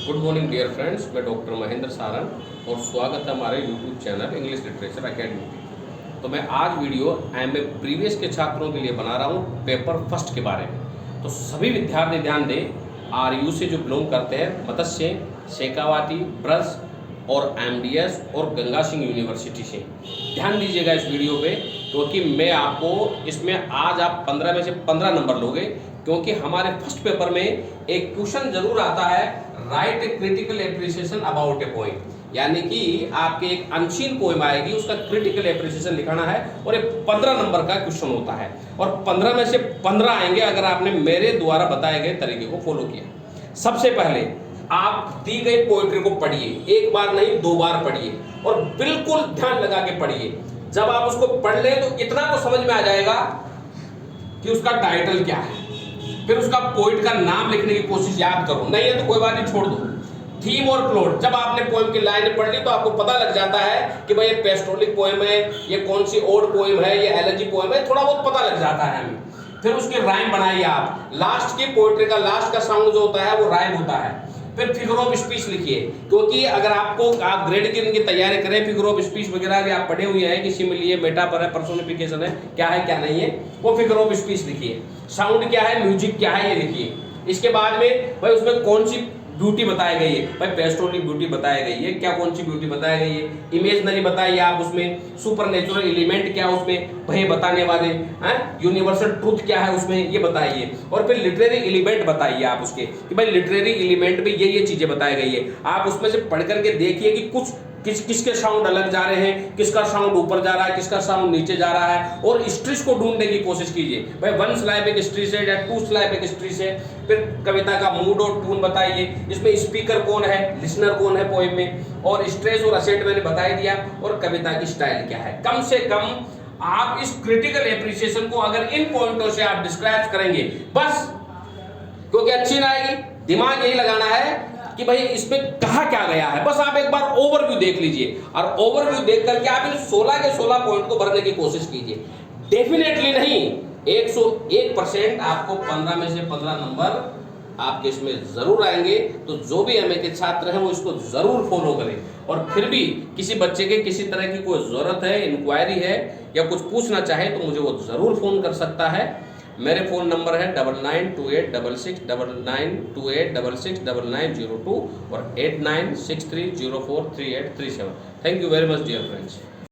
Good morning dear friends, मैं doctor Mahendra Saran और स्वागत है हमारे YouTube channel English literature academy पे। तो मैं आज वीडियो एमए प्रीवियस के छात्रों के लिए बना रहा हूँ पेपर फर्स्ट के बारे में। तो सभी विद्यार्थी ध्यान दें, आरयू से जो बिलोंग करते हैं, मत्स्य, शेखावाटी, ब्रज और एमडीएस और गंगा सिंह यूनिवर्सिटी से ध्यान दीजिएगा इस वीडियो पे, क्योंकि मैं आपको इसमें आज आप 15 में से 15 नंबर लोगे, क्योंकि हमारे फर्स्ट पेपर में एक क्वेश्चन जरूर आता है, right a critical appreciation about a poem, यानी कि आपके एक अनसीन पोएम आएगी, उसका क्रिटिकल एप्रिसिएशन लिखाना है और ये 15 नंबर का क्वेश्चन होता है और 15 में से 15 आएंगे अगर आपने मेरे द्वारा बताए गए तरीके को फॉलो किया। सबसे पहले आप दी गई पोएट्री को पढ़िए, एक बार नहीं 2 बार पढ़िए और बिल्कुल ध्यान लगा के पढ़िए। जब आप उसको पढ़ ले तो इतना तो समझ में आ जाएगा कि उसका टाइटल क्या है, फिर उसका पोइट का नाम लिखने की कोशिश याद करो, नहीं है तो कोई बात नहीं, छोड़ दो। थीम और प्लॉट, जब आपने पोएम की लाइन पढ़ ली तो आपको पता लग जाता है कि भाई ये पेस्टोलिक पोएम है, ये कौन सी ओड पोएम है, ये एलेजी पोएम है, थोड़ा बहुत पता लग जाता है हमें। फिर उसके राइम बनाइए आप, लास्ट की पोएट्री का लास्ट का साउंड जो होता है वो राइम होता है। फिर फिगर ऑफ स्पीच लिखिए, क्योंकि अगर आप ग्रेड की इनकी तैयारी करें, फिगर ऑफ स्पीच वगैरह भी आप पढ़े हुए हैं कि सिमिली है, मेटाफर है, पर्सोनिफिकेशन है, क्या है क्या नहीं है, वो फिगर ऑफ स्पीच लिखिए। साउंड क्या है, म्यूजिक क्या है, ये लिखिए। इसके बाद में भाई उसमें कौन सी ब्यूटी बताई गई है, भाई पेस्टोरिक ब्यूटी बताई गई है, क्या कौन सी ब्यूटी बताई गई है, इमेजनरी बताइए आप उसमें, सुपरनेचुरल एलिमेंट क्या उसमें भाई बताने वाले हैं, यूनिवर्सल ट्रूथ क्या है उसमें ये बताइए, और फिर लिटरेरी एलिमेंट बताइए आप उसके कि भाई लिटरेरी एलिमेंट में ये चीजें बताई गई है। आप उसमें से पढ़ करके देखिए कि कुछ किसके साउंड अलग जा रहे हैं, किसका साउंड ऊपर जा रहा है, किसका साउंड नीचे जा रहा है, और स्ट्रिस को ढूंढने की कोशिश कीजिए। भाई 1 स्लैब एक स्ट्रिस है या 2 स्लैब एक स्ट्रिस है। फिर कविता का मूड और टून बताइए, इसमें स्पीकर कौन है, लिसनर कौन है पोएम में, और स्ट्रेस और असेट मैंने बता दिया, और कविता की स्टाइल क्या है। कम से कम आप इस क्रिटिकल एप्रिसिएशन को अगर इन पॉइंटों से आप डिस्क्राइब करेंगे बस, क्योंकि अच्छी ना आएगी, दिमाग यही लगाना है कि भाई इसमें कहा क्या गया है। बस आप एक बार ओवरव्यू देख लीजिए और ओवरव्यू देख करके आप इन 16 के 16 पॉइंट को भरने की कोशिश कीजिए। डेफिनेटली नहीं, 101% आपको 15 में से 15 नंबर आपके इसमें जरूर आएंगे। तो जो भी एमए के छात्र हैं वो इसको जरूर फॉलो करें, और फिर भी किसी बच्चे के किसी तरह की कोई जरूरत है, इंक्वायरी है या कुछ पूछना चाहे तो मुझे वो जरूर फोन कर सकता है। मेरे फ़ोन नंबर है 9928669928669902 और 8963043837। Thank you very much dear friends.